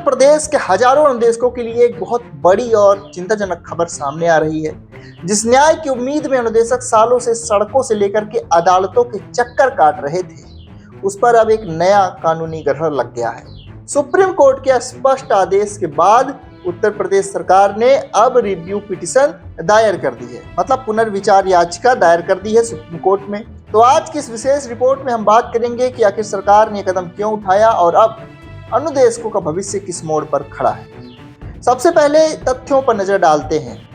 प्रदेश के हजारों अनुदेशकों के लिए एक बहुत बड़ी और चिंताजनक खबर सामने आ रही है। जिस न्याय की उम्मीद में अनुदेशक सालों से सड़कों से लेकर के अदालतों के चक्कर काट रहे थे, उस पर अब एक नया कानूनी ग्रहण लग गया है। सुप्रीम कोर्ट के स्पष्ट आदेश के बाद उत्तर प्रदेश सरकार ने अब रिव्यू पिटीशन दायर कर दी है, मतलब पुनर्विचार याचिका दायर कर दी है सुप्रीम कोर्ट में। तो आज की इस विशेष रिपोर्ट में हम बात करेंगे कि आखिर सरकार ने कदम क्यों उठाया और अब अनुदेशकों का भविष्य किस मोड़ पर खड़ा है। सबसे पहले तथ्यों पर नजर डालते हैं।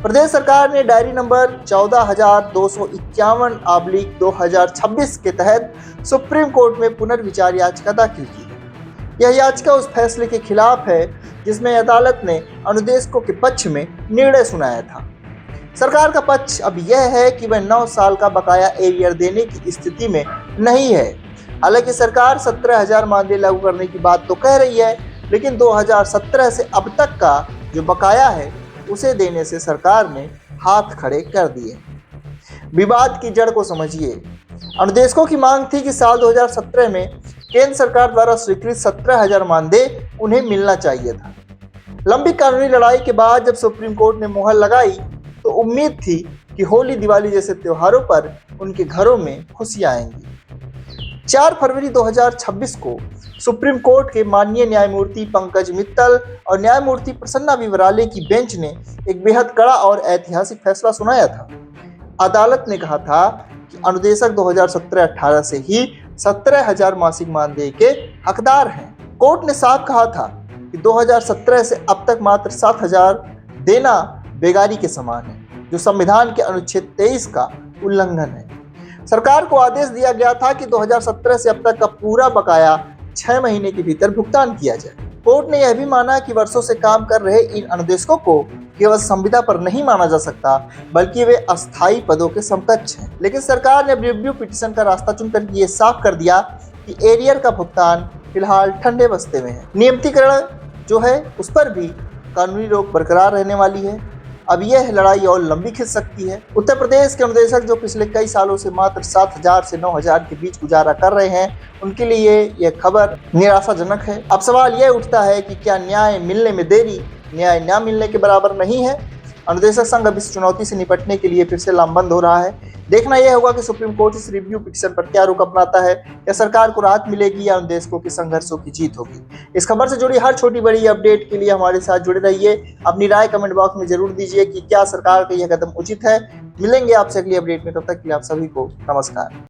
प्रदेश सरकार ने डायरी नंबर 14,251/2026 के तहत सुप्रीम कोर्ट में पुनर्विचार याचिका दाखिल की। यह याचिका उस फैसले के खिलाफ है जिसमें अदालत ने अनुदेशकों के पक्ष में निर्णय सुनाया था। सरकार का पक्ष अब यह है कि वह 9 साल का बकाया एरियर देने की स्थिति में नहीं है। हालांकि सरकार 17,000 मानदेय लागू करने की बात तो कह रही है, लेकिन 2017 से अब तक का जो बकाया है उसे देने से सरकार ने हाथ खड़े कर दिए। विवाद की जड़ को समझिए। अनुदेशकों की मांग थी कि साल 2017 में केंद्र सरकार द्वारा स्वीकृत 17,000 मानदेय उन्हें मिलना चाहिए था। लंबी कानूनी लड़ाई के बाद जब सुप्रीम कोर्ट ने मुहर लगाई तो उम्मीद थी कि होली दिवाली जैसे त्योहारों पर उनके घरों में खुशियां आएंगी। 4 फरवरी 2026 को सुप्रीम कोर्ट के माननीय न्यायमूर्ति पंकज मित्तल और न्यायमूर्ति प्रसन्ना विवराले की बेंच ने एक बेहद कड़ा और ऐतिहासिक फैसला सुनाया था। अदालत ने कहा था कि अनुदेशक 2017-18 से ही 17,000 मासिक मानदेय के हकदार हैं। कोर्ट ने साफ कहा था कि 2017 से अब तक मात्र 7,000 देना बेगारी के समान है, जो संविधान के अनुच्छेद 23 का उल्लंघन है। सरकार को आदेश दिया गया था कि 2017 से अब तक का पूरा बकाया 6 महीने के भीतर भुगतान किया जाए। कोर्ट ने यह भी माना कि वर्षों से काम कर रहे इन अनुदेशकों को केवल संविदा पर नहीं माना जा सकता, बल्कि वे अस्थायी पदों के समकक्ष हैं। लेकिन सरकार ने रिव्यू पिटीशन का रास्ता चुनकर ये साफ कर दिया कि एरियर का भुगतान फिलहाल ठंडे बस्ते में है। नियमितीकरण जो है उस पर भी कानूनी रोक बरकरार रहने वाली है। अब यह लड़ाई और लंबी खिंच सकती है। उत्तर प्रदेश के अनुदेशक जो पिछले कई सालों से मात्र 7,000 से 9,000 के बीच गुजारा कर रहे हैं, उनके लिए यह खबर निराशाजनक है। अब सवाल यह उठता है कि क्या न्याय मिलने में देरी न्याय न मिलने के बराबर नहीं है। अनुदेशक संघ अब इस चुनौती से निपटने के लिए फिर से लामबंद हो रहा है। देखना यह होगा कि सुप्रीम कोर्ट इस रिव्यू पिटीशन पर क्या रुख अपनाता है, या सरकार को राहत मिलेगी या अनुदेशकों के संघर्षों की जीत होगी। इस खबर से जुड़ी हर छोटी बड़ी अपडेट के लिए हमारे साथ जुड़े रहिए। अपनी राय कमेंट बॉक्स में जरूर दीजिए कि क्या सरकार का यह कदम उचित है। मिलेंगे आपसे अगली अपडेट में, तब तक के लिए आप सभी को नमस्कार।